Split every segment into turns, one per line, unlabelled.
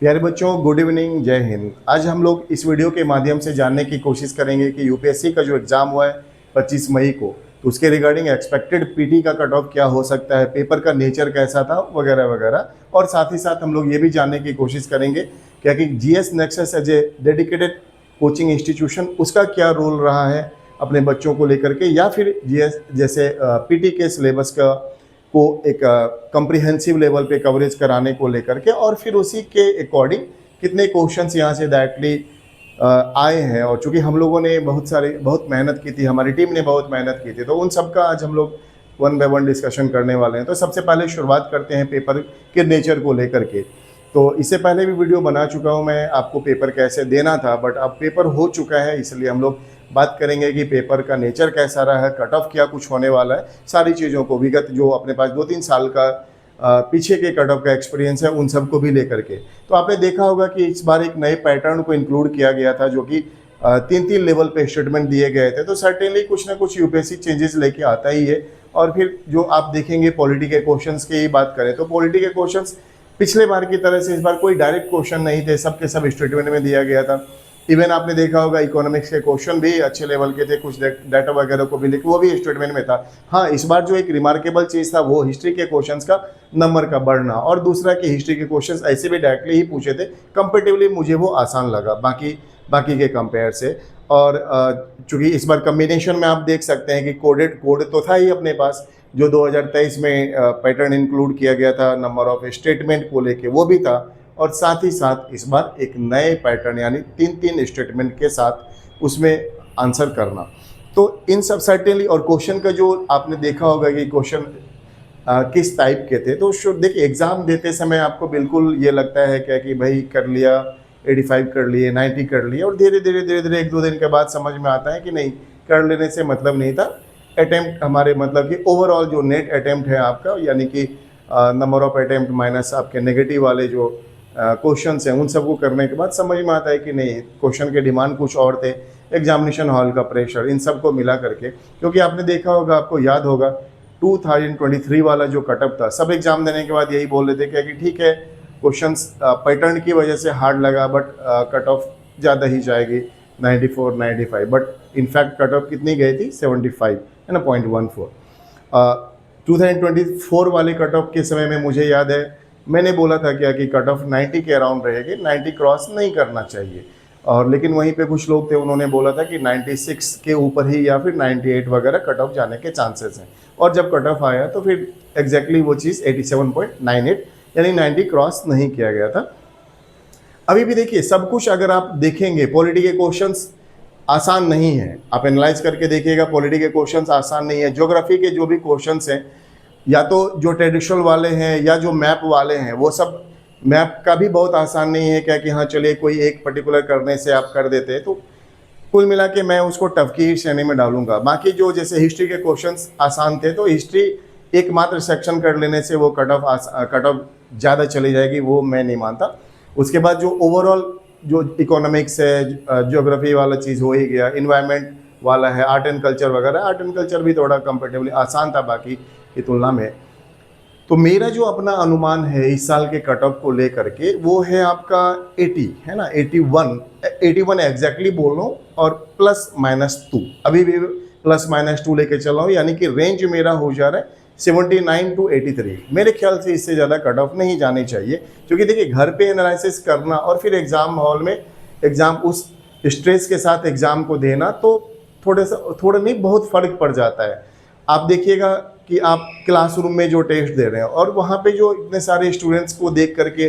प्यारे बच्चों, good evening, जय हिंद। आज हम लोग इस वीडियो के माध्यम से जानने की कोशिश करेंगे कि यूपीएससी का जो एग्ज़ाम हुआ है 25 मई को, तो उसके रिगार्डिंग एक्सपेक्टेड पीटी का कट ऑफ क्या हो सकता है, पेपर का नेचर कैसा था, वगैरह वगैरह। और साथ ही साथ हम लोग ये भी जानने की कोशिश करेंगे क्या कि GS Nexus as a dedicated coaching institution, उसका क्या रोल रहा है अपने बच्चों को लेकर के, या फिर जीएस जैसे पीटी के सिलेबस का को एक कम्प्रिहेंसिव लेवल पे कवरेज कराने को लेकर के, और फिर उसी के अकॉर्डिंग कितने क्वेश्चंस यहाँ से डायरेक्टली आए हैं। और चूंकि हम लोगों ने बहुत मेहनत की थी, हमारी टीम ने बहुत मेहनत की थी, तो उन सब का आज हम लोग वन बाय वन डिस्कशन करने वाले हैं। तो सबसे पहले शुरुआत करते हैं पेपर के नेचर को लेकर के। तो इससे पहले भी वीडियो बना चुका हूँ मैं, आपको पेपर कैसे देना था, बट अब पेपर हो चुका है, इसलिए हम लोग बात करेंगे कि पेपर का नेचर कैसा रहा है, कट ऑफ क्या कुछ होने वाला है, सारी चीज़ों को विगत जो अपने पास 2-3 साल का पीछे के कट ऑफ का एक्सपीरियंस है उन सबको भी लेकर के। तो आपने देखा होगा कि इस बार एक नए पैटर्न को इंक्लूड किया गया था, जो कि 3-3 लेवल पे स्टेटमेंट दिए गए थे। तो सर्टेनली कुछ ना कुछ यूपीएससी चेंजेस लेके आता ही है। और फिर जो आप देखेंगे पॉलिटी के क्वेश्चंस की ही बात करें तो पॉलिटी के क्वेश्चंस पिछले बार की तरह से इस बार कोई डायरेक्ट क्वेश्चन नहीं थे, सबके सब स्टेटमेंट में दिया गया था। इवन आपने देखा होगा इकोनॉमिक्स के क्वेश्चन भी अच्छे लेवल के थे, कुछ डाटा वगैरह को भी लिख, वो भी स्टेटमेंट में था। हाँ, इस बार जो एक रिमार्केबल चीज़ था वो हिस्ट्री के क्वेश्चंस का नंबर का बढ़ना, और दूसरा कि हिस्ट्री के क्वेश्चंस ऐसे भी डायरेक्टली ही पूछे थे। कंपेरेटिवली मुझे वो आसान लगा बाकी के कंपेयर से। और चूँकि इस बार कम्बिनेशन में आप देख सकते हैं कि कोड तो था ही अपने पास, जो 2023 में पैटर्न इंक्लूड किया गया था नंबर ऑफ स्टेटमेंट को लेके, वो भी था। और साथ ही साथ इस बार एक नए पैटर्न यानी 3-3 स्टेटमेंट के साथ उसमें आंसर करना। तो इन सब सर्टेनली, और क्वेश्चन का जो आपने देखा होगा कि क्वेश्चन किस टाइप के थे, तो देखिए एग्ज़ाम देते समय आपको बिल्कुल ये लगता है क्या कि भाई कर लिया, 85 कर लिए, 90 कर लिए, और धीरे धीरे 1-2 दिन के बाद समझ में आता है कि नहीं, कर लेने से मतलब नहीं था। अटैम्प्ट हमारे मतलब कि ओवरऑल जो नेट अटैम्प्ट है आपका, यानी कि नंबर ऑफ अटैम्प्ट माइनस आपके नेगेटिव वाले जो क्वेश्चंस हैं, उन सबको करने के बाद समझ में आता है कि नहीं, क्वेश्चन के डिमांड कुछ और थे, एग्जामिनेशन हॉल का प्रेशर, इन सबको मिला करके। क्योंकि आपने देखा होगा, आपको याद होगा 2023 वाला जो कटअप था, सब एग्जाम देने के बाद यही बोल रहे थे कि ठीक है, क्वेश्चंस पैटर्न की वजह से हार्ड लगा, बट कट ऑफ ज़्यादा ही जाएगी, 94, 95। बट इनफैक्ट कट ऑफ कितनी गई थी, 75 है ना, 0.14। 2024 वाले कट ऑफ के समय में मुझे याद है मैंने बोला था क्या कि कट ऑफ 90 के अराउंड रहेगी, 90 क्रॉस नहीं करना चाहिए। और लेकिन वहीं पे कुछ लोग थे, उन्होंने बोला था कि 96 के ऊपर ही या फिर 98 वगैरह कट ऑफ जाने के चांसेस हैं। और जब कट ऑफ आया तो फिर एग्जैक्टली वो चीज़ 87.98 यानी 90 क्रॉस नहीं किया गया था। अभी भी देखिए, सब कुछ अगर आप देखेंगे, पॉलिटी के क्वेश्चंस आसान नहीं है, आप एनालाइज करके देखिएगा, पॉलिटी के क्वेश्चंस आसान नहीं है। ज्योग्राफी के जो भी क्वेश्चंस हैं, या तो जो ट्रेडिशनल वाले हैं या जो मैप वाले हैं, वो सब मैप का भी बहुत आसान नहीं है क्या कि हाँ चलिए कोई एक पर्टिकुलर करने से आप कर देते हैं। तो कुल मिला के मैं उसको टफ की श्रेणी में डालूंगा। बाकी जो जैसे हिस्ट्री के क्वेश्चंस आसान थे, तो हिस्ट्री एकमात्र सेक्शन कर लेने से वो कट ऑफ ज़्यादा चली जाएगी, वो मैं नहीं मानता। उसके बाद जो ओवरऑल जो इकोनॉमिक्स है, ज्योग्राफी वाला चीज़ हो ही गया, इन्वायरमेंट वाला है, आर्ट एंड कल्चर वगैरह, आर्ट एंड कल्चर भी थोड़ा कंपेरेटिवली आसान था बाकी की तुलना में। तो मेरा जो अपना अनुमान है इस साल के कट ऑफ को लेकर के, वो है आपका 80 है ना, 81 एग्जैक्टली बोल रहा हूँ, और +-2, अभी भी +-2 लेके चल रहा हूँ, यानी कि रेंज मेरा हो जा रहा है 79 to 83। मेरे ख्याल से इससे ज़्यादा कट ऑफ नहीं जानी चाहिए, क्योंकि देखिए घर पे एनालिसिस करना और फिर एग्ज़ाम हॉल में एग्ज़ाम उस स्ट्रेस के साथ एग्ज़ाम को देना, तो थोड़ा नहीं बहुत फ़र्क पड़ जाता है। आप देखिएगा कि आप क्लासरूम में जो टेस्ट दे रहे हैं और वहाँ पे जो इतने सारे स्टूडेंट्स को देख करके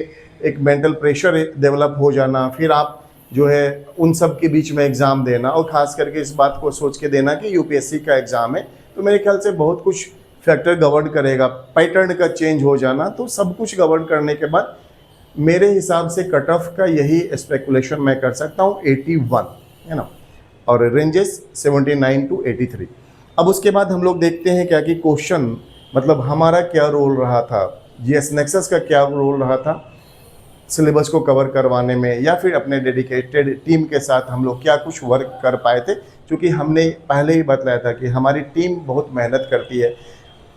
एक मेंटल प्रेशर डेवलप हो जाना, फिर आप जो है उन सब के बीच में एग्ज़ाम देना, और ख़ास करके इस बात को सोच के देना कि यूपीएससी का एग्ज़ाम है, तो मेरे ख्याल से बहुत कुछ फैक्टर गवर्न करेगा। पैटर्न का चेंज हो जाना, तो सब कुछ गवर्न करने के बाद मेरे हिसाब से कट ऑफ का यही स्पेकुलेशन मैं कर सकता हूँ, 81 है ना, और रेंजेस 79 to 83। अब उसके बाद हम लोग देखते हैं क्या कि क्वेश्चन मतलब हमारा क्या रोल रहा था, जीएस नेक्सस का क्या रोल रहा था सिलेबस को कवर करवाने में, या फिर अपने डेडिकेटेड टीम के साथ हम लोग क्या कुछ वर्क कर पाए थे। क्योंकि हमने पहले ही बतलाया था कि हमारी टीम बहुत मेहनत करती है।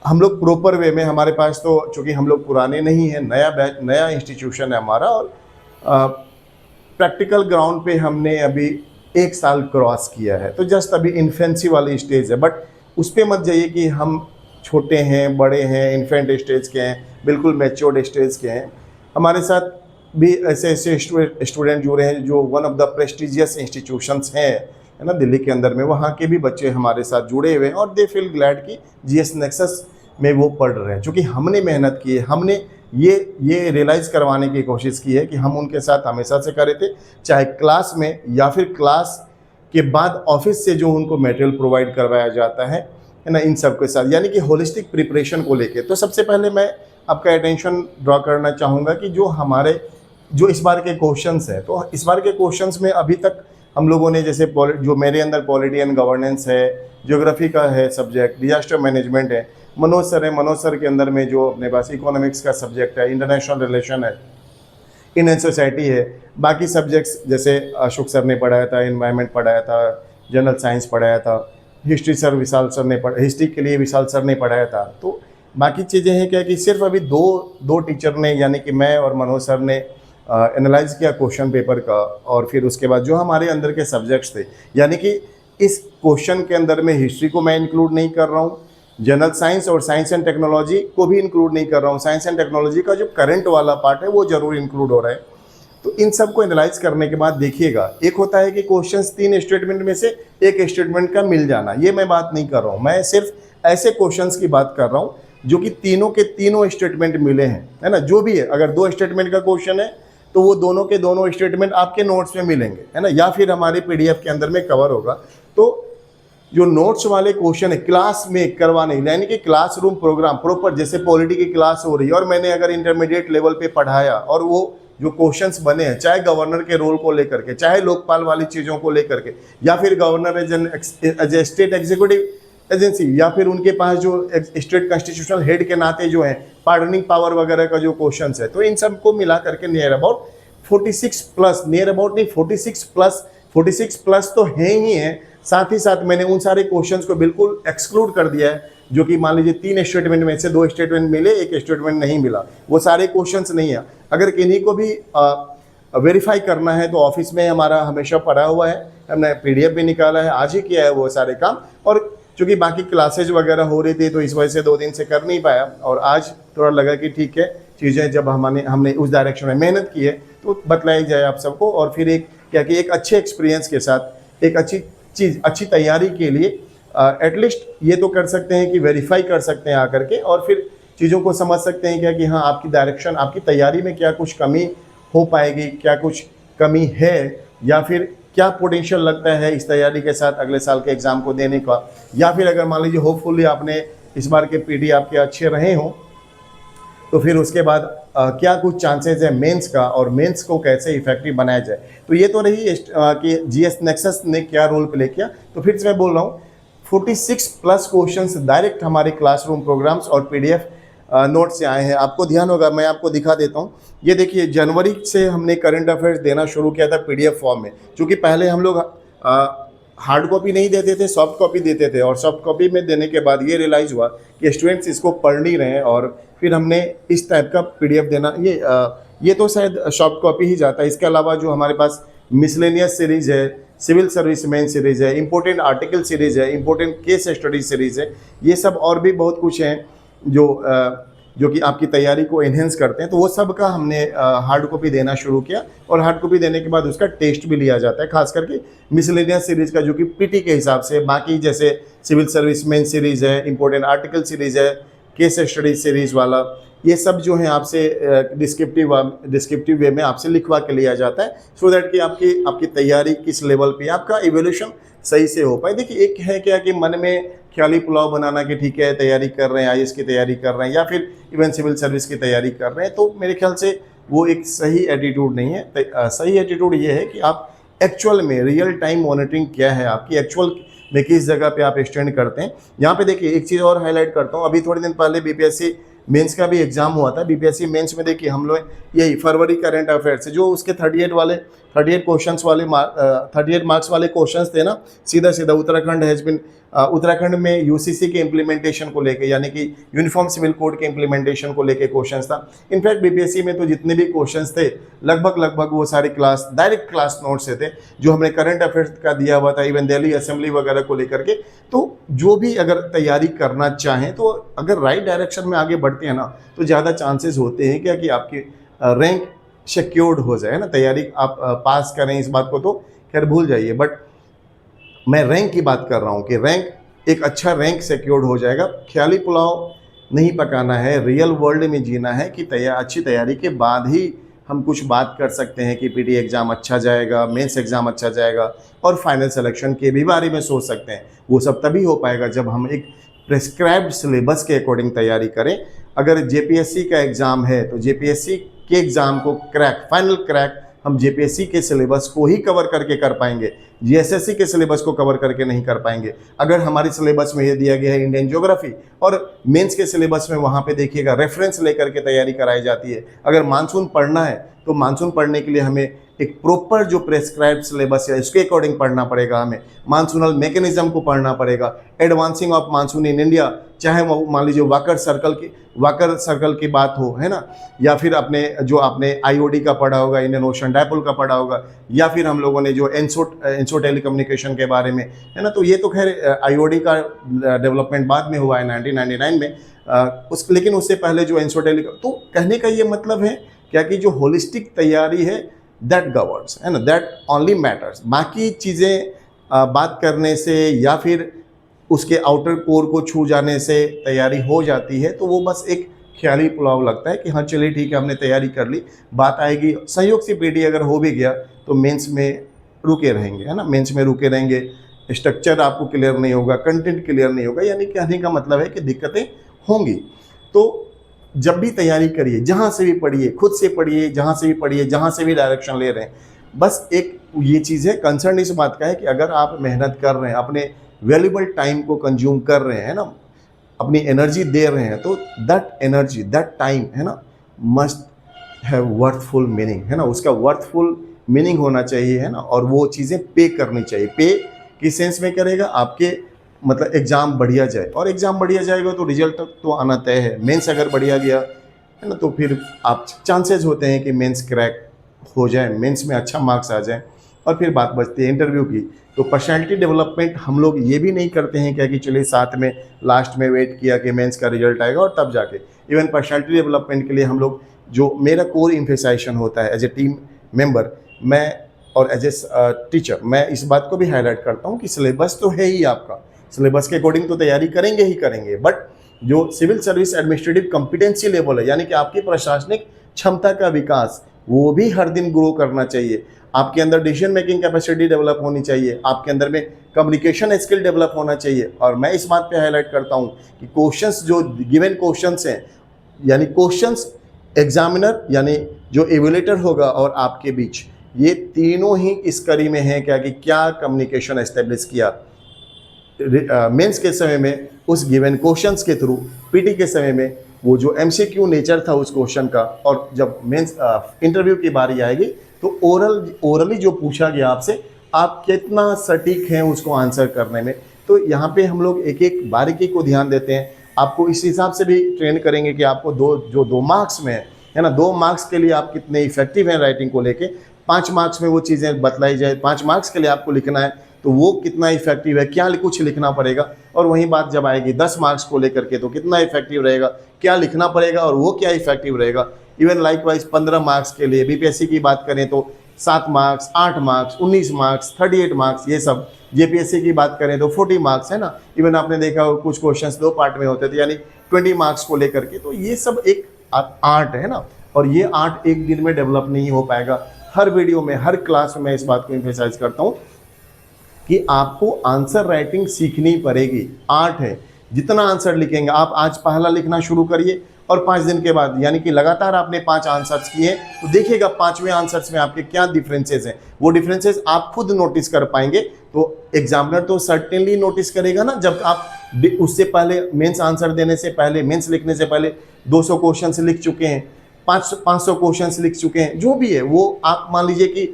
हम लोग प्रॉपर वे में, हमारे पास तो चूँकि हम लोग पुराने नहीं हैं, नया बैच, नया इंस्टीट्यूशन है हमारा, और प्रैक्टिकल ग्राउंड पे हमने अभी 1 साल क्रॉस किया है, तो जस्ट अभी इन्फेंसी वाली स्टेज है। बट उस पे मत जाइए कि हम छोटे हैं, बड़े हैं, इन्फेंट स्टेज के हैं, बिल्कुल मैच्योर्ड स्टेज के हैं। हमारे साथ भी ऐसे ऐसे स्टूडेंट जुड़े हैं जो one of the prestigious institutions हैं, है ना, दिल्ली के अंदर में, वहाँ के भी बच्चे हमारे साथ जुड़े हुए हैं और दे फील ग्लैड कि जीएस नेक्सस में वो पढ़ रहे हैं। क्योंकि हमने मेहनत की है, हमने ये रियलाइज़ करवाने की कोशिश की है कि हम उनके साथ हमेशा से करे थे, चाहे क्लास में या फिर क्लास के बाद ऑफिस से जो उनको मटेरियल प्रोवाइड करवाया जाता है ना, इन सब के साथ, यानी कि होलिस्टिक प्रिपरेशन को लेके। तो सबसे पहले मैं आपका अटेंशन ड्रॉ करना चाहूँगा कि जो इस बार के क्वेश्चंस हैं, तो इस बार के क्वेश्चंस में अभी तक हम लोगों ने जैसे जो मेरे अंदर पॉलिटी एंड गवर्नेंस है, ज्योग्राफी का है सब्जेक्ट, डिजास्टर मैनेजमेंट है, मनोज सर है, मनोज सर के अंदर में जो अपने पास इकोनॉमिक्स का सब्जेक्ट है, इंटरनेशनल रिलेशन है, इंडियन सोसाइटी है, बाकी सब्जेक्ट्स जैसे अशोक सर ने पढ़ाया था, इन्वायरमेंट पढ़ाया था, जनरल साइंस पढ़ाया था, हिस्ट्री सर विशाल सर ने हिस्ट्री के लिए विशाल सर ने पढ़ाया था। तो बाकी चीज़ें हैं क्या कि सिर्फ अभी दो टीचर ने, यानी कि मैं और मनोज सर ने एनालाइज किया क्वेश्चन पेपर का, और फिर उसके बाद जो हमारे अंदर के सब्जेक्ट्स थे, यानी कि इस क्वेश्चन के अंदर में हिस्ट्री को मैं इंक्लूड नहीं कर रहा हूँ, जनरल साइंस और साइंस एंड टेक्नोलॉजी को भी इंक्लूड नहीं कर रहा हूँ, साइंस एंड टेक्नोलॉजी का जो करंट वाला पार्ट है वो जरूर इंक्लूड हो रहा है। तो इन सब को एनालाइज करने के बाद देखिएगा, एक होता है कि क्वेश्चंस 3 स्टेटमेंट में से एक स्टेटमेंट का मिल जाना, ये मैं बात नहीं कर रहा हूँ, मैं सिर्फ ऐसे क्वेश्चंस की बात कर रहा हूँ जो कि तीनों के तीनों स्टेटमेंट मिले हैं, है ना, जो भी है। अगर 2 स्टेटमेंट का क्वेश्चन है तो वो दोनों के दोनों स्टेटमेंट आपके नोट्स में मिलेंगे, है ना, या फिर हमारे पीडीएफ के अंदर में कवर होगा। तो जो नोट्स वाले क्वेश्चन है क्लास में करवाने, यानी कि क्लासरूम प्रोग्राम प्रॉपर, जैसे पॉलिटी की क्लास हो रही है और मैंने अगर इंटरमीडिएट लेवल पे पढ़ाया और वो जो क्वेश्चंस बने हैं, चाहे गवर्नर के रोल को लेकर के, चाहे लोकपाल वाली चीज़ों को लेकर के, या फिर governor as a state executive agency, या फिर उनके पास जो स्टेट कॉन्स्टिट्यूशनल हेड के नाते जो है पार्डनिंग पावर वगैरह का जो क्वेश्चंस है, तो इन सब को मिला करके near about 46 plus, near about नहीं 46 प्लस तो है ही है। साथ ही साथ मैंने उन सारे क्वेश्चंस को बिल्कुल एक्सक्लूड कर दिया है जो कि मान लीजिए 3 स्टेटमेंट में से 2 स्टेटमेंट मिले, 1 स्टेटमेंट नहीं मिला, वो सारे क्वेश्चंस नहीं है। अगर किन्हीं को भी वेरीफाई करना है तो ऑफिस में हमारा हमेशा पड़ा हुआ है, हमने पीडीएफ भी निकाला है, आज ही किया है वो सारे काम। और चूँकि बाकी क्लासेज वगैरह हो रही थी तो इस वजह से 2 दिन से कर नहीं पाया, और आज थोड़ा लगा कि ठीक है, चीज़ें जब हमने उस डायरेक्शन में मेहनत की है तो बतलाई जाए आप सबको, और फिर एक अच्छे एक्सपीरियंस के साथ एक अच्छी तैयारी के लिए एटलीस्ट ये तो कर सकते हैं कि वेरीफाई कर सकते हैं आकर के, और फिर चीज़ों को समझ सकते हैं क्या कि हाँ आपकी डायरेक्शन, आपकी तैयारी में क्या कुछ कमी हो पाएगी, क्या कुछ कमी है, या फिर क्या पोटेंशियल लगता है इस तैयारी के साथ अगले साल के एग्ज़ाम को देने का। या फिर अगर मान लीजिए होपफुली आपने इस बार के पीडी आपके अच्छे रहे हों तो फिर उसके बाद क्या कुछ चांसेस है मेंस का, और मेंस को कैसे इफेक्टिव बनाया जाए। तो ये तो रही कि जीएस नेक्सस ने क्या रोल प्ले किया। तो फिर से मैं बोल रहा हूँ 46 प्लस क्वेश्चंस डायरेक्ट हमारे क्लासरूम प्रोग्राम्स और पीडीएफ नोट से आए हैं। आपको ध्यान होगा, मैं आपको दिखा देता हूँ। ये देखिए, जनवरी से हमने करंट अफेयर्स देना शुरू किया था पीडीएफ फॉर्म में, क्योंकि पहले हम लोग हार्ड कॉपी नहीं देते थे, सॉफ्ट कॉपी देते थे, और सॉफ्ट कॉपी में देने के बाद ये रियलाइज़ हुआ कि स्टूडेंट्स इसको पढ़ नहीं रहे हैं, और फिर हमने इस टाइप का पीडीएफ देना, ये तो शायद सॉफ्ट कॉपी ही जाता है। इसके अलावा जो हमारे पास मिसलेनियस सीरीज़ है, सिविल सर्विस मेन सीरीज़ है, इंपॉर्टेंट आर्टिकल सीरीज़ है, इंपॉर्टेंट केस स्टडी सीरीज़ है, ये सब और भी बहुत कुछ हैं जो कि आपकी तैयारी को एनहेंस करते हैं। तो वो सब का हमने हार्ड कॉपी देना शुरू किया, और हार्ड कॉपी देने के बाद उसका टेस्ट भी लिया जाता है, खास करके मिसलेनियस सीरीज़ का, जो कि पीटी के हिसाब से, बाकी जैसे सिविल सर्विस मेन सीरीज़ है, इंपॉर्टेंट आर्टिकल सीरीज़ है, केस स्टडी सीरीज़ वाला, ये सब जो है आपसे डिस्क्रिप्टिव वे में आपसे लिखवा के लिया जाता है, सो दैट कि आपकी तैयारी किस लेवल पे, आपका इवोल्यूशन सही से हो पाए। देखिए, एक है क्या कि मन में ख्याली पुलाव बनाना कि ठीक है तैयारी कर रहे हैं, आईएएस की तैयारी कर रहे हैं, या फिर इवन सिविल सर्विस की तैयारी कर रहे हैं, तो मेरे ख्याल से वो एक सही एटीट्यूड नहीं है। सही एटीट्यूड ये है कि आप एक्चुअल में रियल टाइम मॉनिटरिंग क्या है आपकी, एक्चुअल में किस जगह पे आप स्टैंड करते हैं। यहाँ पे देखिए, एक चीज़ और हाईलाइट करता हूँ, अभी थोड़े दिन पहले बीपीएससी मेंस का भी एग्जाम हुआ था। बीपीएससी मेंस में देखिए हम लोग यही फरवरी करंट अफेयर्स जो उसके 38 वाले 38 क्वेश्चंस वाले 38 मार्क्स वाले क्वेश्चंस थे ना, सीधा सीधा उत्तराखंड हैज बिन उत्तराखंड में यूसीसी के इम्प्लीमेंटेशन को लेके, यानी कि यूनिफॉर्म सिविल कोड के इम्प्लीमेंटेशन को लेके क्वेश्चंस था। इनफैक्ट बीपीएससी में तो जितने भी क्वेश्चंस थे लगभग वो सारे क्लास डायरेक्ट क्लास नोट से थे, जो हमने करंट अफेयर्स का दिया हुआ था, इवन दिल्ली असेंबली वगैरह को लेकर के। तो जो भी अगर तैयारी करना चाहें तो अगर राइट डायरेक्शन में आगे बढ़ते हैं ना, तो ज़्यादा चांसेस होते हैं क्या कि आपकी रैंक सिक्योर्ड हो जाए ना। तैयारी आप पास करें इस बात को तो खैर भूल जाइए, बट मैं रैंक की बात कर रहा हूँ कि रैंक, एक अच्छा रैंक सिक्योर्ड हो जाएगा। ख्याली पुलाव नहीं पकाना है, रियल वर्ल्ड में जीना है कि अच्छी तैयारी के बाद ही हम कुछ बात कर सकते हैं कि पीटी एग्ज़ाम अच्छा जाएगा, मेंस एग्ज़ाम अच्छा जाएगा और फाइनल सिलेक्शन के भी बारे में सोच सकते हैं। वो सब तभी हो पाएगा जब हम एक प्रेस्क्राइब्ड सिलेबस के अकॉर्डिंग तैयारी करें। अगर जेपीएससी का एग्ज़ाम है तो जेपीएससी के एग्ज़ाम को फाइनल क्रैक हम जेपीएससी के सिलेबस को ही कवर करके कर पाएंगे, जीएसएससी के सिलेबस को कवर करके नहीं कर पाएंगे। अगर हमारे सिलेबस में ये दिया गया है इंडियन ज्योग्राफी और मेंस के सिलेबस में वहाँ पे देखिएगा रेफरेंस लेकर के तैयारी कराई जाती है। अगर मानसून पढ़ना है तो मानसून पढ़ने के लिए हमें एक प्रॉपर जो प्रेस्क्राइब्ड सिलेबस है उसके अकॉर्डिंग पढ़ना पड़ेगा, हमें मानसूनल मैकेनिज्म को पढ़ना पड़ेगा, advancing of monsoon in India, चाहे वो मान लीजिए वाकर सर्कल की बात हो, है ना, या फिर आपने आईओडी का पढ़ा होगा, इंडियन ओशन डायपोल का पढ़ा होगा, या फिर हम लोगों ने जो एनसो टेलीकम्युनिकेशन के बारे में, है ना। तो ये तो खैर आईओडी का डेवलपमेंट बाद में हुआ है 1999 में, लेकिन उससे पहले जो एनसो तो कहने का ये मतलब है क्या कि जो होलिस्टिक तैयारी है दैट गवर्न्स, है ना, दैट ओनली मैटर्स। बाकी चीज़ें बात करने से या फिर उसके आउटर कोर को छू जाने से तैयारी हो जाती है, तो वो बस एक ख्याली पुलाव लगता है कि हाँ चलिए ठीक है हमने तैयारी कर ली, बात आएगी। संयोग से पीटी अगर हो भी गया तो मेंस में रुके रहेंगे, है ना, मेंस में रुके रहेंगे, स्ट्रक्चर आपको क्लियर नहीं होगा, कंटेंट क्लियर नहीं होगा, यानी कहने का मतलब है कि दिक्कतें होंगी। तो जब भी तैयारी करिए, जहाँ से भी पढ़िए, खुद से पढ़िए, जहाँ से भी पढ़िए, जहाँ से भी डायरेक्शन ले रहे हैं, बस एक ये चीज़ है, कंसर्न इस बात का है कि अगर आप मेहनत कर रहे हैं, अपने वैल्यूबल टाइम को कंज्यूम कर रहे हैं ना, अपनी एनर्जी दे रहे हैं, तो दैट एनर्जी, दैट टाइम, है ना, मस्ट हैव वर्थफुल मीनिंग, है ना, उसका वर्थफुल मीनिंग होना चाहिए, है ना। और वो चीज़ें पे करनी चाहिए। पे किस सेंस में करेगा, आपके मतलब एग्ज़ाम बढ़िया जाए, और एग्ज़ाम बढ़िया जाएगा तो रिजल्ट तो आना तय है। मेंस अगर बढ़िया गया, है ना, तो फिर आप चांसेस होते हैं कि मेंस क्रैक हो जाए, मेंस में अच्छा मार्क्स आ जाए, और फिर बात बचती है इंटरव्यू की। तो पर्सनैलिटी डेवलपमेंट हम लोग ये भी नहीं करते हैं क्या कि चलिए साथ में लास्ट में वेट किया कि मेंस का रिजल्ट आएगा और तब जाके। इवन पर्सनैलिटी डेवलपमेंट के लिए हम लोग, जो मेरा कोर इम्फेसाइजेशन होता है एज ए टीम मेंबर, मैं और एज ए टीचर, मैं इस बात को भी हाईलाइट करता हूँ कि सिलेबस तो है ही आपका, सिलेबस के अकॉर्डिंग तो तैयारी करेंगे ही करेंगे, बट जो civil service administrative competency level है, यानी कि आपकी प्रशासनिक क्षमता का विकास, वो भी हर दिन ग्रो करना चाहिए। आपके अंदर डिसीजन मेकिंग कैपेसिटी डेवलप होनी चाहिए, आपके अंदर में कम्युनिकेशन स्किल डेवलप होना चाहिए। और मैं इस बात पे हाईलाइट करता हूँ कि क्वेश्चंस, जो गिवन क्वेश्चंस हैं, यानी क्वेश्चंस एग्जामिनर यानी जो एवेल्यूएटर होगा और आपके बीच, ये तीनों ही इस कड़ी में हैं क्या कि क्या कम्युनिकेशन एस्टेब्लिश किया मेंस के समय में उस गिवन क्वेश्चंस के थ्रू, पीटी के समय में वो जो एमसीक्यू नेचर था उस क्वेश्चन का, और जब मेंस इंटरव्यू की बारी आएगी तो ओरली जो पूछा गया आपसे, आप कितना सटीक हैं उसको आंसर करने में। तो यहाँ पे हम लोग एक एक बारीकी को ध्यान देते हैं। आपको इस हिसाब से भी ट्रेन करेंगे कि आपको दो मार्क्स में है ना, 2 मार्क्स के लिए आप कितने इफेक्टिव हैं राइटिंग को लेके, 5 मार्क्स में वो चीज़ें बतलाई जाए, 5 मार्क्स के लिए आपको लिखना है तो वो कितना इफेक्टिव है, क्या कुछ लिखना पड़ेगा। और वही बात जब आएगी 10 मार्क्स को लेकर के, तो कितना इफेक्टिव रहेगा, क्या लिखना पड़ेगा और वो क्या इफेक्टिव रहेगा। इवन लाइकवाइज 15 मार्क्स के लिए बीपीएससी की बात करें तो 7 मार्क्स, 8 मार्क्स, 19 मार्क्स, 38 मार्क्स, ये सब। जेपीएससी की बात करें तो 40 मार्क्स, है ना। इवन आपने देखा हो कुछ क्वेश्चंस 2 पार्ट में होते थे, यानी 20 मार्क्स को लेकर के। तो ये सब एक आर्ट है ना, और ये आर्ट एक दिन में डेवलप नहीं हो पाएगा। हर वीडियो में, हर क्लास में मैं इस बात को एम्फेसाइज करता हूँ कि आपको आंसर राइटिंग सीखनी पड़ेगी, आर्ट है। जितना आंसर लिखेंगे, आप आज पहला लिखना शुरू करिए और 5 दिन के बाद, यानी कि लगातार आपने 5 आंसर्स किए, तो देखिएगा 5वें आंसर्स में आपके क्या डिफरेंसेस हैं। वो डिफरेंसेस आप खुद नोटिस कर पाएंगे, तो एग्जामिनर तो सर्टेनली नोटिस करेगा ना। जब आप उससे पहले मेंस आंसर देने से पहले, मेंस लिखने से पहले 200 क्वेश्चन लिख चुके हैं, 500 क्वेश्चन लिख चुके हैं, जो भी है वो आप मान लीजिए कि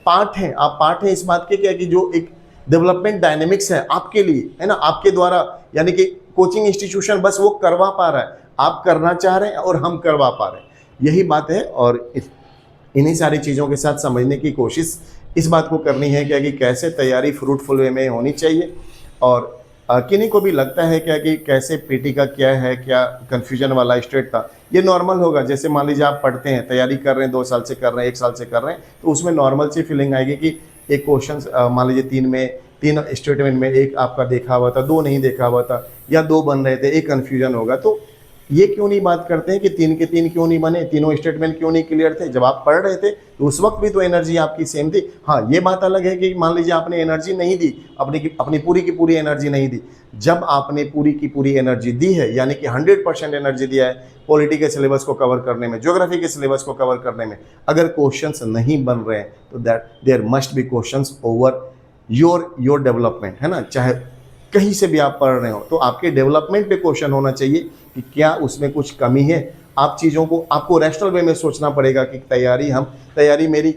पार्ट हैं, आप पार्ट हैं इस बात के क्या कि जो एक डेवलपमेंट डायनेमिक्स है आपके लिए, है ना, आपके द्वारा, यानी कि कोचिंग इंस्टीट्यूशन बस वो करवा पा रहा है, आप करना चाह रहे हैं और हम करवा पा रहे हैं, यही बात है। और इन्हीं सारी चीज़ों के साथ समझने की कोशिश इस बात को करनी है क्या कि कैसे तैयारी फ्रूटफुल वे में होनी चाहिए। और किन्हीं को भी लगता है क्या कि कैसे पीटी का क्या है, क्या कन्फ्यूजन वाला स्टेट था, ये नॉर्मल होगा। जैसे मान लीजिए आप पढ़ते हैं, तैयारी कर रहे हैं, 2 साल से कर रहे हैं, 1 साल से कर रहे हैं, तो उसमें नॉर्मल सी फीलिंग आएगी कि एक क्वेश्चन मान लीजिए 3 स्टेटमेंट में 1 आपका देखा हुआ था, 2 नहीं देखा हुआ था, या 2 बन रहे थे, एक कन्फ्यूजन होगा। तो ये क्यों नहीं बात करते हैं कि 3 के 3 क्यों नहीं बने, तीनों स्टेटमेंट क्यों नहीं क्लियर थे? जब आप पढ़ रहे थे तो उस वक्त भी तो एनर्जी आपकी सेम थी। हाँ, ये बात अलग है कि मान लीजिए आपने एनर्जी नहीं दी, अपनी पूरी की पूरी एनर्जी नहीं दी। जब आपने पूरी की पूरी एनर्जी दी है, यानी कि 100% एनर्जी दिया है पॉलिटी के सिलेबस को कवर करने में, ज्योग्राफी के सिलेबस को कवर करने में, अगर क्वेश्चंस नहीं बन रहे हैं तो that there must be questions over your development, है ना। चाहे कहीं से भी आप पढ़ रहे हो तो आपके डेवलपमेंट पे क्वेश्चन होना चाहिए कि क्या उसमें कुछ कमी है। आप चीज़ों को आपको रैशनल वे में सोचना पड़ेगा कि तैयारी मेरी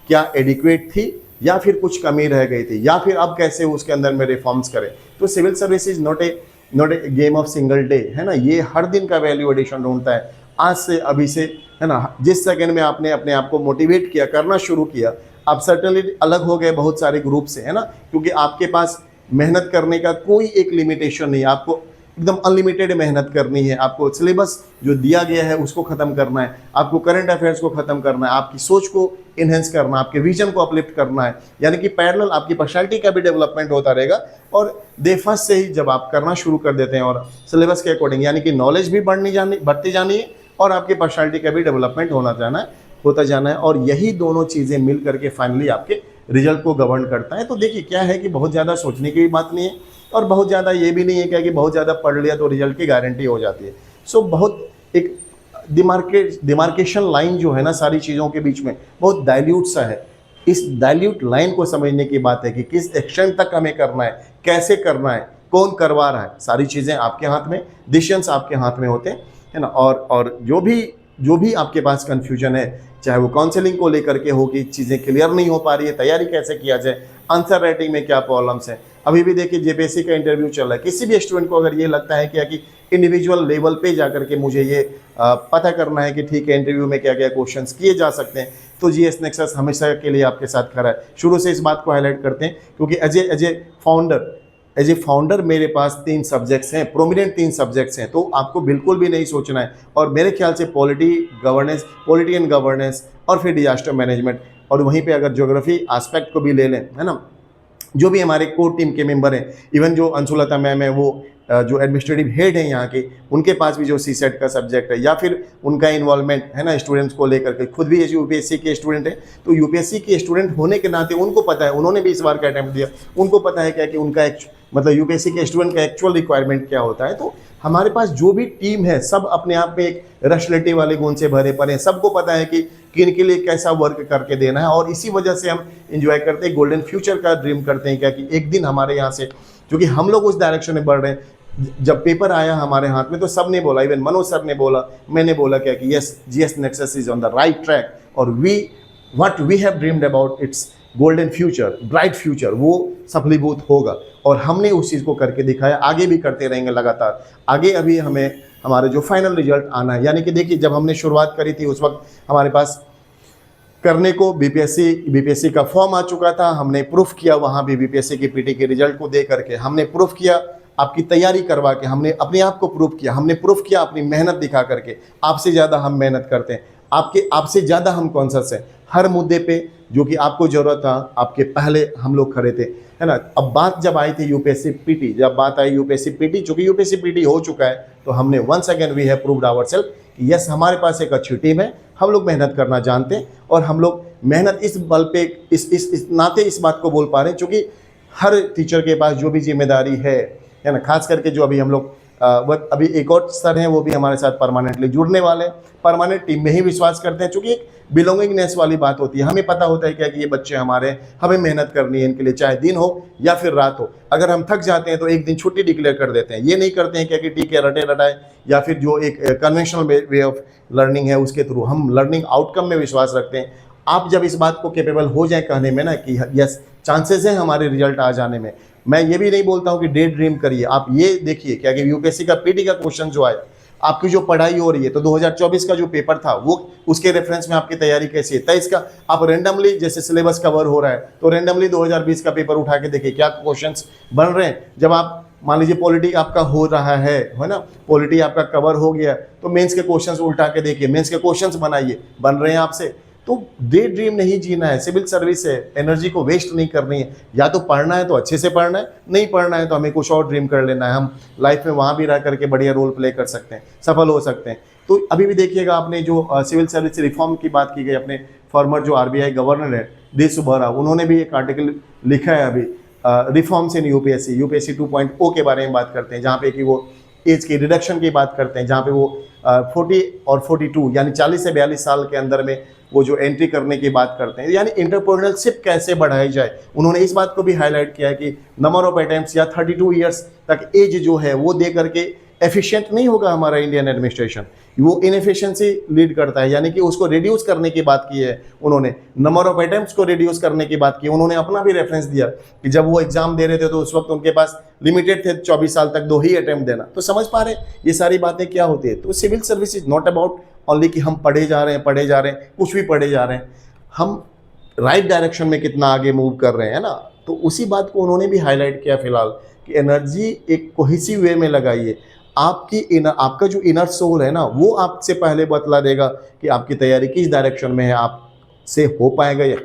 क्या एडिक्वेट थी, या फिर कुछ कमी रह गई थी, या फिर अब कैसे उसके अंदर में रिफॉर्म्स करें। तो civil services not a game of single day, है ना, ये हर दिन का वैल्यू एडिशन ढूंढता है। आज से, अभी से, है ना, जिस सेकंड में आपने अपने आप को मोटिवेट किया, करना शुरू किया, आप सर्टनली अलग हो गए बहुत सारे ग्रुप से, है ना, क्योंकि आपके पास मेहनत करने का कोई एक लिमिटेशन नहीं है। आपको एकदम अनलिमिटेड मेहनत करनी है। आपको सिलेबस जो दिया गया है उसको ख़त्म करना है, आपको करंट अफेयर्स को ख़त्म करना है, आपकी सोच को इन्हेंस करना, आपके विजन को अपलिफ्ट करना है, यानी कि पैरेलल आपकी पर्सनैलिटी का भी डेवलपमेंट होता रहेगा। और डे फर्स्ट से ही जब आप करना शुरू कर देते हैं और सिलेबस के अकॉर्डिंग, यानी कि नॉलेज भी बढ़ती जानी है और आपकी पर्सनैलिटी का भी डेवलपमेंट होता जाना है। और यही दोनों चीज़ें मिल करके फाइनली आपके रिजल्ट को गवर्न करता है। तो देखिए क्या है कि बहुत ज़्यादा सोचने की भी बात नहीं है, और बहुत ज़्यादा ये भी नहीं है क्या कि बहुत ज़्यादा पढ़ लिया तो रिजल्ट की गारंटी हो जाती है। सो बहुत एक डिमार्केशन लाइन जो है ना सारी चीज़ों के बीच में, बहुत डाइल्यूट सा है। इस डाइल्यूट लाइन को समझने की बात है कि किस एक्सटेंट तक हमें करना है, कैसे करना है, कौन करवा रहा है, सारी चीज़ें आपके हाथ में, डिसीजंस आपके हाथ में होते हैं, है ना। और जो भी आपके पास कन्फ्यूजन है, चाहे वो काउंसलिंग को लेकर के हो कि चीज़ें क्लियर नहीं हो पा रही है, तैयारी कैसे किया जाए, आंसर राइटिंग में क्या प्रॉब्लम्स हैं। अभी भी देखिए जेपीएससी का इंटरव्यू चल रहा है, किसी भी स्टूडेंट को अगर ये लगता है कि इंडिविजुअल लेवल पे जाकर के मुझे ये पता करना है कि ठीक है इंटरव्यू में क्या क्या क्वेश्चंस किए जा सकते हैं, तो जीएस नेक्सस हमेशा के लिए आपके साथ खड़ा है। शुरू से इस बात को हाईलाइट करते हैं क्योंकि एज ए फाउंडर मेरे पास 3 सब्जेक्ट्स हैं, प्रोमिनेंट 3 सब्जेक्ट्स हैं, तो आपको बिल्कुल भी नहीं सोचना है। और मेरे ख्याल से पॉलिटी एंड गवर्नेंस और फिर डिजास्टर मैनेजमेंट, और वहीं पे अगर ज्योग्राफी एस्पेक्ट को भी ले लें, है ना, जो भी हमारे कोर टीम के मेंबर हैं, इवन जो अंशुलता मैम है, वो जो एडमिनिस्ट्रेटिव हेड हैं यहाँ के, उनके पास भी जो सीसेट का सब्जेक्ट है, या फिर उनका इन्वॉल्वमेंट है ना स्टूडेंट्स को लेकर के, खुद भी यूपीएससी के स्टूडेंट हैं, तो यूपीएससी के स्टूडेंट होने के नाते उनको पता है, उन्होंने भी इस बार का अटैम्प्ट दिया, उनको पता है क्या कि उनका मतलब यूपीएससी के स्टूडेंट का एक्चुअल रिक्वायरमेंट क्या होता है। तो हमारे पास जो भी टीम है सब अपने आप में एक रशलिटी वाले गुण से भरे पड़े हैं, सबको पता है कि किन के लिए कैसा वर्क करके देना है, और इसी वजह से हम इंजॉय करते हैं, गोल्डन फ्यूचर का ड्रीम करते हैं क्या कि एक दिन हमारे यहाँ से, क्योंकि हम लोग उस डायरेक्शन में बढ़ रहे हैं। जब पेपर आया हमारे हाथ में तो सबने बोला, इवन मनोज सर ने बोला, मैंने बोला क्या कि yes, GS Nexus is on the right track, और what we have dreamed about it's golden future, bright future, वो सफलीभूत होगा। और हमने उस चीज़ को करके दिखाया, आगे भी करते रहेंगे लगातार। आगे अभी हमें हमारे जो फाइनल रिजल्ट आना है, यानी कि देखिए जब हमने शुरुआत करी थी उस वक्त हमारे पास करने को बीपीएससी का फॉर्म आ चुका था, हमने प्रूफ किया वहाँ भी बीपीएससी की पीटी के रिजल्ट को दे करके, हमने प्रूफ किया आपकी तैयारी करवा के, हमने अपने आप को प्रूफ किया, हमने प्रूफ किया अपनी मेहनत दिखा करके। आपसे ज़्यादा हम मेहनत करते हैं, आपसे ज़्यादा हम कॉन्शियस हैं हर मुद्दे पे, जो कि आपको ज़रूरत था आपके पहले हम लोग खड़े थे, है ना। अब बात जब आई थी यूपीएससी पीटी, जब बात आई यूपीएससी पीटी, चूँकि यूपीएससी पीटी हो चुका है, तो हमने once again we have proved ourself कि यस हमारे पास एक अच्छी टीम है, हम लोग मेहनत करना जानते हैं, और हम लोग मेहनत इस बल पे इस नाते इस बात को बोल पा रहे हैं, चूँकि हर टीचर के पास जो भी जिम्मेदारी है ना, खास करके जो अभी हम लोग अभी एक और सर हैं वो भी हमारे साथ परमानेंटली जुड़ने वाले हैं, परमानेंट टीम में ही विश्वास करते हैं, क्योंकि एक बिलोंगिंगनेस वाली बात होती है। हमें पता होता है क्या कि ये बच्चे हमारे, हमें मेहनत करनी है इनके लिए, चाहे दिन हो या फिर रात हो। अगर हम थक जाते हैं तो एक दिन छुट्टी डिक्लेयर कर देते हैं, ये नहीं करते हैं क्या कि ठीक है रटे रटाए, या फिर जो एक कन्वेंशनल वे ऑफ लर्निंग है उसके थ्रू। हम लर्निंग आउटकम में विश्वास रखते हैं, आप जब इस बात को कैपेबल हो जाए कहने में ना कि यस चांसेस हैं हमारे रिजल्ट आ जाने में, मैं ये भी नहीं बोलता हूँ कि डे ड्रीम करिए, आप ये देखिए क्या कि यूपीएससी का पीटी का क्वेश्चन जो आया, आपकी जो पढ़ाई हो रही है तो 2024 का जो पेपर था वो उसके रेफरेंस में आपकी तैयारी कैसी है, 23 का आप रेंडमली जैसे सिलेबस कवर हो रहा है तो रेंडमली 2020 का पेपर उठा के देखिए क्या क्वेश्चंस बन रहे हैं। जब आप मान लीजिए पॉलिटी आपका हो रहा है ना, पॉलिटी आपका कवर हो गया तो मेंस के क्वेश्चंस उल्टा के देखिए, मेंस के क्वेश्चंस बनाइए, बन रहे हैं आपसे। तो डे ड्रीम नहीं जीना है, सिविल सर्विस है, एनर्जी को वेस्ट नहीं करनी है। या तो पढ़ना है तो अच्छे से पढ़ना है, नहीं पढ़ना है तो हमें कुछ और ड्रीम कर लेना है, हम लाइफ में वहाँ भी रह करके बढ़िया रोल प्ले कर सकते हैं, सफल हो सकते हैं। तो अभी भी देखिएगा आपने जो सिविल सर्विस रिफॉर्म की बात की गई, अपने फॉर्मर जो आरबीआई गवर्नर है देश सुबहरा, उन्होंने भी एक आर्टिकल लिखा है अभी रिफॉर्म्स इन यूपीएससी 2.0 के बारे में बात करते हैं, जहाँ पे कि वो एज की रिडक्शन की बात करते हैं, जहाँ पे वो 40 और 42 यानी 40 से 42 साल के अंदर में वो जो एंट्री करने की बात करते हैं, यानी इंटरपर्सनशिप कैसे बढ़ाई जाए। उन्होंने इस बात को भी हाईलाइट किया है कि नंबर ऑफ अटेम्प्ट्स या 32 ईयर्स तक एज जो है वो दे करके एफिशिएंट नहीं होगा हमारा इंडियन एडमिनिस्ट्रेशन, वो इनएफिशिएंसी लीड करता है, यानी कि उसको रिड्यूस करने की बात की है उन्होंने, नंबर ऑफ अटेम्प्ट्स को रिड्यूस करने की बात की। उन्होंने अपना भी रेफरेंस दिया कि जब वो एग्जाम दे रहे थे तो उस वक्त उनके पास लिमिटेड थे 24 साल तक 2 ही अटेम्प्ट देना। तो समझ पा रहे हैं ये सारी बातें क्या होती है। तो civil service is not about only कि हम पढ़े जा रहे हैं कुछ भी पढ़े जा रहे हैं, हम राइट डायरेक्शन में कितना आगे मूव कर रहे हैं ना। तो उसी बात को उन्होंने भी हाईलाइट किया फिलहाल कि एनर्जी एक कोहेसिव वे में लगाइए, आपका जो इनर सोल है ना वो आपसे पहले बतला देगा कि आपकी तैयारी किस डायरेक्शन में है, आपसे हो पाएगा या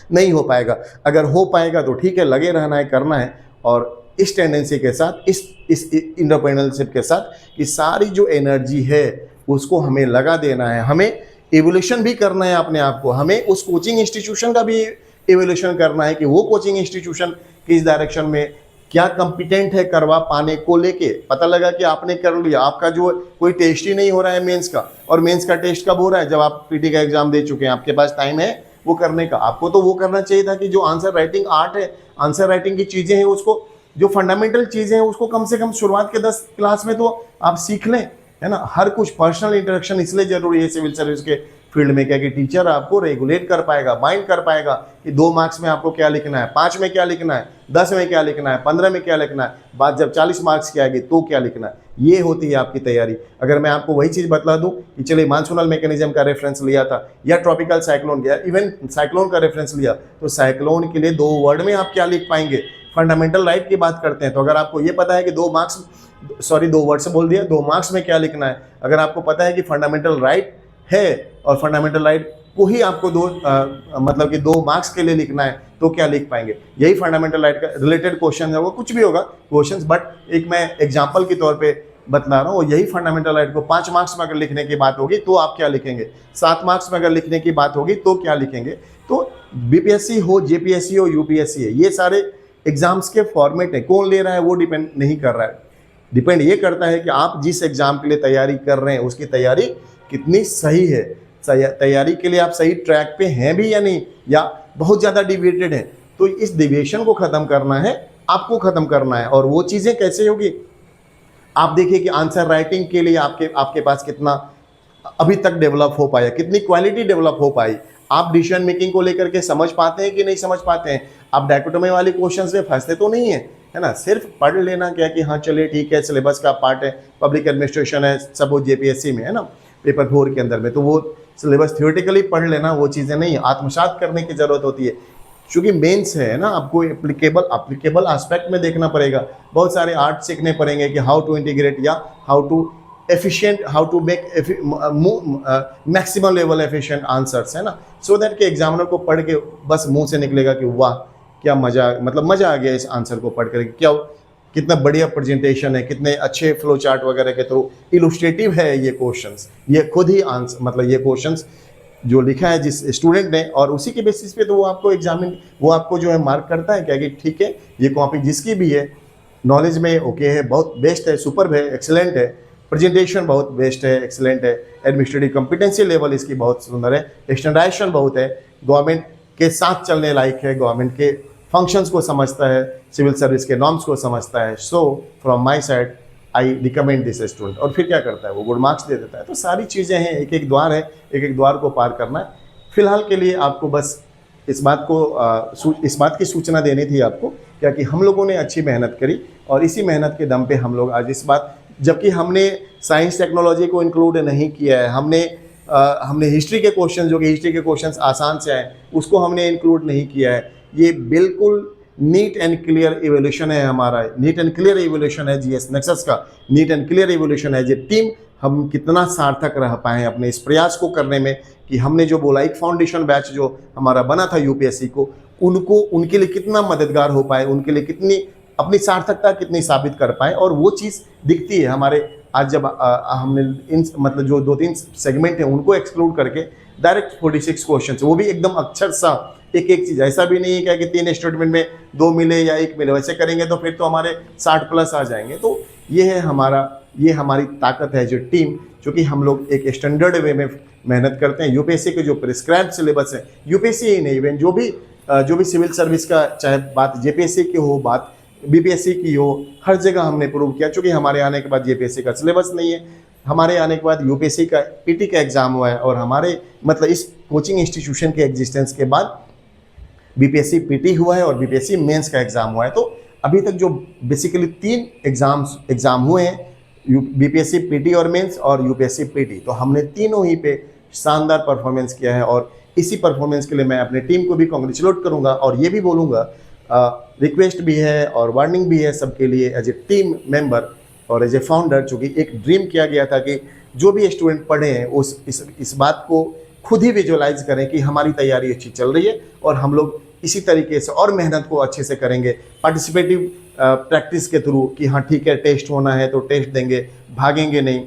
नहीं हो पाएगा। अगर हो पाएगा तो ठीक है, लगे रहना है, करना है, और इस टेंडेंसी के साथ, इस इंटरप्रेन्योरशिप के साथ कि सारी जो एनर्जी है उसको हमें लगा देना है, हमें एवोल्यूशन भी करना है अपने आप को, हमें उस कोचिंग इंस्टीट्यूशन का भी एवोल्यूशन करना है कि वो कोचिंग इंस्टीट्यूशन किस डायरेक्शन में क्या कंपिटेंट है करवा पाने को लेके। पता लगा कि आपने कर लिया, आपका जो कोई टेस्ट ही नहीं हो रहा है मेंस का, और मेंस का टेस्ट कब हो रहा है, जब आप पीटी का एग्जाम दे चुके हैं, आपके पास टाइम है वो करने का। आपको तो वो करना चाहिए था कि जो आंसर राइटिंग आर्ट है, आंसर राइटिंग की चीज़ें हैं, उसको जो फंडामेंटल चीज़ें हैं उसको कम से कम शुरुआत के 10 क्लास में तो आप सीख लें, है ना। हर कुछ पर्सनल इंटरेक्शन इसलिए जरूरी है सिविल सर्विस के फील्ड में, क्या कि टीचर आपको रेगुलेट कर पाएगा, बाइंड कर पाएगा कि 2 मार्क्स में आपको क्या लिखना है, 5 में क्या लिखना है, 10 में क्या लिखना है, 15 में क्या लिखना है, बात जब 40 मार्क्स की आएगी तो क्या लिखना है। ये होती है आपकी तैयारी। अगर मैं आपको वही चीज़ बतला दूं कि चलिए मानसूनल मैकेनिज्म का रेफरेंस लिया था या ट्रॉपिकल साइक्लोन का, इवन साइक्लोन का रेफरेंस लिया, तो साइक्लोन के लिए 2 वर्ड में आप क्या लिख पाएंगे। फंडामेंटल राइट की बात करते हैं तो अगर आपको ये पता है कि 2 वर्ड से बोल दिया, 2 मार्क्स में क्या लिखना है, अगर आपको पता है कि फंडामेंटल राइट है और फंडामेंटल राइट को ही आपको 2 मार्क्स के लिए लिखना है तो क्या लिख पाएंगे। यही फंडामेंटल राइट का रिलेटेड क्वेश्चन है, वो कुछ भी होगा क्वेश्चंस, बट एक मैं एग्जांपल के तौर पे बतला रहा हूँ। यही फंडामेंटल राइट को 5 मार्क्स में अगर लिखने की बात होगी तो आप क्या लिखेंगे, 7 मार्क्स में अगर लिखने की बात होगी तो क्या लिखेंगे। तो बीपीएससी हो, जेपीएससी हो, यूपीएससी है, ये सारे एग्जाम्स के फॉर्मेट है, कौन ले रहा है वो डिपेंड नहीं कर रहा है। डिपेंड ये करता है कि आप जिस एग्जाम के लिए तैयारी कर रहे हैं उसकी तैयारी कितनी सही है, तैयारी के लिए आप सही ट्रैक पे हैं भी या नहीं, या बहुत ज़्यादा डिविएटेड है। तो इस डिविएशन को ख़त्म करना है, आपको ख़त्म करना है। और वो चीज़ें कैसे होगी, आप देखिए कि आंसर राइटिंग के लिए आपके पास कितना अभी तक डेवलप हो पाया, कितनी क्वालिटी डेवलप हो पाई, आप डिसीजन मेकिंग को लेकर के समझ पाते हैं कि नहीं समझ पाते हैं, आप डायकोटोमी वाली क्वेश्चंस में फंसते तो नहीं है ना। सिर्फ पढ़ लेना क्या कि हाँ चलिए ठीक है सिलेबस का पार्ट है, पब्लिक एडमिनिस्ट्रेशन है, सपोज जेपीएससी में है ना पेपर 4 के अंदर में, तो वो सिलेबस थियोरेटिकली पढ़ लेना वो चीज़ें नहीं, आत्मसात करने की ज़रूरत होती है। क्योंकि मेंस है ना, आपको एप्लीकेबल एस्पेक्ट में देखना पड़ेगा, बहुत सारे आर्ट सीखने पड़ेंगे कि हाउ टू इंटीग्रेट या how to efficient, how to make maximum level efficient answers, है ना, सो दैट कि एग्जामिनर को पढ़ के बस मुंह से निकलेगा कि वाह क्या मज़ा, मतलब मज़ा आ गया इस आंसर को पढ़ कर, क्या कितना बढ़िया प्रेजेंटेशन है, कितने अच्छे फ्लो चार्ट वगैरह के थ्रू इलस्ट्रेटिव है ये क्वेश्चंस, ये खुद ही आंसर, मतलब ये क्वेश्चंस जो लिखा है जिस स्टूडेंट ने, और उसी के बेसिस पे तो वो आपको जो है मार्क करता है क्या कि ठीक है ये कॉपी जिसकी भी है नॉलेज में ओके है, बहुत बेस्ट है, सुपर है, एक्सेलेंट है, प्रेजेंटेशन बहुत बेस्ट है, एक्सेलेंट है, एडमिनिस्ट्रेटिव कॉम्पिटेंसी लेवल इसकी बहुत सुंदर है, स्टैंडर्डाइजेशन बहुत है, गवर्नमेंट के साथ चलने लायक है, गवर्नमेंट के फंक्शंस को समझता है, सिविल सर्विस के नॉर्म्स को समझता है। So from my side I recommend this student. और फिर क्या करता है वो गुड मार्क्स दे देता है। तो सारी चीज़ें हैं, एक एक द्वार है, एक एक द्वार को पार करना है। फिलहाल के लिए आपको बस इस बात की सूचना देनी थी आपको, क्या कि हम लोगों ने अच्छी मेहनत करी और इसी मेहनत के दम पे हम लोग आज इस बात, जबकि हमने साइंस टेक्नोलॉजी को इंक्लूड नहीं किया है, हमने हिस्ट्री के क्वेश्चन, जो कि हिस्ट्री के क्वेश्चंस आसान से आए, उसको हमने इंक्लूड नहीं किया है। ये बिल्कुल नीट एंड क्लियर इवोल्यूशन है हमारा, नीट एंड क्लियर इवोल्यूशन है जीएस नेक्सस का, नीट एंड क्लियर इवोल्यूशन है। ये टीम हम कितना सार्थक रह पाए अपने इस प्रयास को करने में, कि हमने जो बोला एक फाउंडेशन बैच जो हमारा बना था यूपीएससी को, उनके लिए कितना मददगार हो पाए, उनके लिए कितनी अपनी सार्थकता कितनी साबित कर पाए। और वो चीज़ दिखती है हमारे आज जब हमने इन मतलब जो 2-3 सेगमेंट हैं उनको एक्सक्लूड करके डायरेक्ट 46 क्वेश्चन, वो भी एकदम अक्षर सा एक चीज़, ऐसा भी नहीं है कि 3 स्टेटमेंट में 2 मिले या 1 मिले, वैसे करेंगे तो फिर तो हमारे 60+ आ जाएंगे। तो ये है हमारी ताकत है, जो टीम, जो कि हम लोग एक स्टैंडर्ड वे में मेहनत करते हैं। यूपीएससी के जो प्रिस्क्राइब्ड सिलेबस है, यूपीएससी ही नहीं, इवन जो भी सिविल सर्विस का, चाहे बात जेपीएससी की हो, बात बीपीएससी की हो, हर जगह हमने प्रूव किया। चूँकि हमारे आने के बाद जेपीएससी का सिलेबस नहीं है, हमारे आने के बाद यूपीएससी का पीटी का एग्ज़ाम हुआ है, और हमारे मतलब इस कोचिंग इंस्टीट्यूशन के एग्जिस्टेंस के बाद बीपीएससी पीटी हुआ है और बीपीएससी मेंस का एग्ज़ाम हुआ है। तो अभी तक जो बेसिकली 3 एग्ज़ाम हुए हैं, बीपीएससी पीटी और मेंस और यूपीएससी पीटी, तो हमने तीनों ही पे शानदार परफॉर्मेंस किया है। और इसी परफॉर्मेंस के लिए मैं अपने टीम को भी कॉन्ग्रेचुलेट करूंगा, और ये भी बोलूँगा, रिक्वेस्ट भी है और वार्निंग भी है सबके लिए, एज ए टीम मेंबर और एज ए फाउंडर, चूँकि एक ड्रीम किया गया था कि जो भी स्टूडेंट पढ़े हैं इस बात को खुद ही विजुअलाइज करें कि हमारी तैयारी अच्छी चल रही है और हम लोग इसी तरीके से और मेहनत को अच्छे से करेंगे, पार्टिसिपेटिव प्रैक्टिस के थ्रू, कि हाँ ठीक है टेस्ट होना है तो टेस्ट देंगे, भागेंगे नहीं,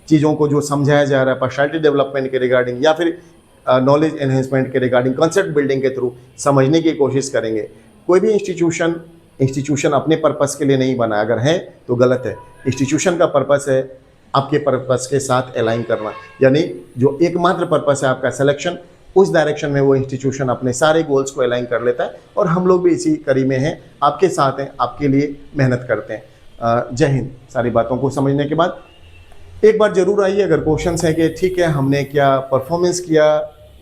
चीज़ों को जो समझाया जा रहा है पर्सनैलिटी डेवलपमेंट के रिगार्डिंग या फिर नॉलेज एनहेंसमेंट के रिगार्डिंग, कॉन्सेप्ट बिल्डिंग के थ्रू समझने की कोशिश करेंगे। कोई भी इंस्टीट्यूशन अपने पर्पस के लिए नहीं बना, अगर है तो गलत है। इंस्टीट्यूशन का पर्पस है आपके पर्पस के साथ अलाइन करना, यानी जो एकमात्र पर्पस है आपका सिलेक्शन, उस डायरेक्शन में वो इंस्टीट्यूशन अपने सारे गोल्स को अलाइन कर लेता है। और हम लोग भी इसी कड़ी में हैं, आपके साथ हैं, आपके लिए मेहनत करते हैं। जय हिंद। सारी बातों को समझने के बाद एक बार जरूर आइए, अगर क्वेश्चंस है कि ठीक है हमने क्या परफॉर्मेंस किया,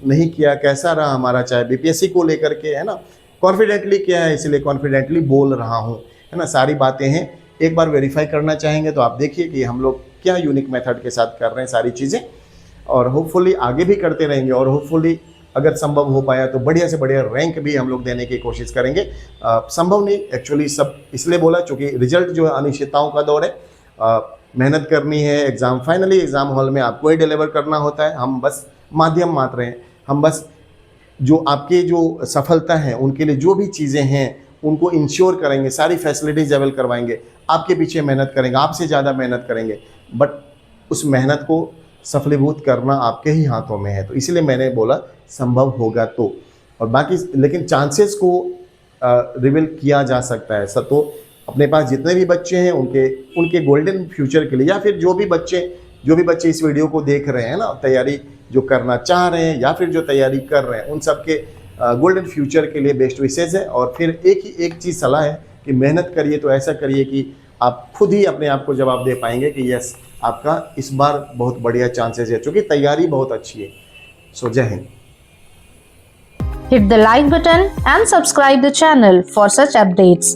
नहीं किया, कैसा रहा हमारा, चाहे बीपीएससी को लेकर के, है ना, कॉन्फिडेंटली किया है इसलिए कॉन्फिडेंटली बोल रहा हूँ, है ना, सारी बातें हैं। एक बार वेरीफाई करना चाहेंगे तो आप देखिए कि हम लोग क्या यूनिक मेथड के साथ कर रहे हैं सारी चीज़ें, और होपफुली आगे भी करते रहेंगे। और होपफुली अगर संभव हो पाया तो बढ़िया से बढ़िया रैंक भी हम लोग देने की कोशिश करेंगे। संभव नहीं, एक्चुअली सब इसलिए बोला चूँकि रिजल्ट जो है अनिश्चितताओं का दौर है, मेहनत करनी है, एग्ज़ाम फाइनली एग्ज़ाम हॉल में आपको ही डिलीवर करना होता है, हम बस माध्यम मात्र हैं। हम बस जो आपके जो सफलता है उनके लिए जो भी चीज़ें हैं उनको इंश्योर करेंगे, सारी फैसिलिटीज अवेल करवाएंगे, आपके पीछे मेहनत करेंगे, आपसे ज़्यादा मेहनत करेंगे, बट उस मेहनत को सफलीभूत करना आपके ही हाथों में है। तो इसलिए मैंने बोला संभव होगा तो, और बाकी लेकिन चांसेस को रिवील किया जा सकता है। तो अपने पास जितने भी बच्चे हैं उनके गोल्डन फ्यूचर के लिए, या फिर जो भी बच्चे इस वीडियो को देख रहे हैं ना, तैयारी जो करना चाह रहे हैं या फिर जो तैयारी कर रहे हैं, उन सब के गोल्डन फ्यूचर के लिए बेस्ट विशेष है। और फिर एक चीज़ सलाह है कि मेहनत करिए तो ऐसा करिए कि आप खुद ही अपने आप को जवाब दे पाएंगे कि यस आपका इस बार बहुत बढ़िया चांसेस है, क्योंकि तैयारी बहुत अच्छी है। सो जय Hind.
Hit the like button and subscribe the channel for such updates.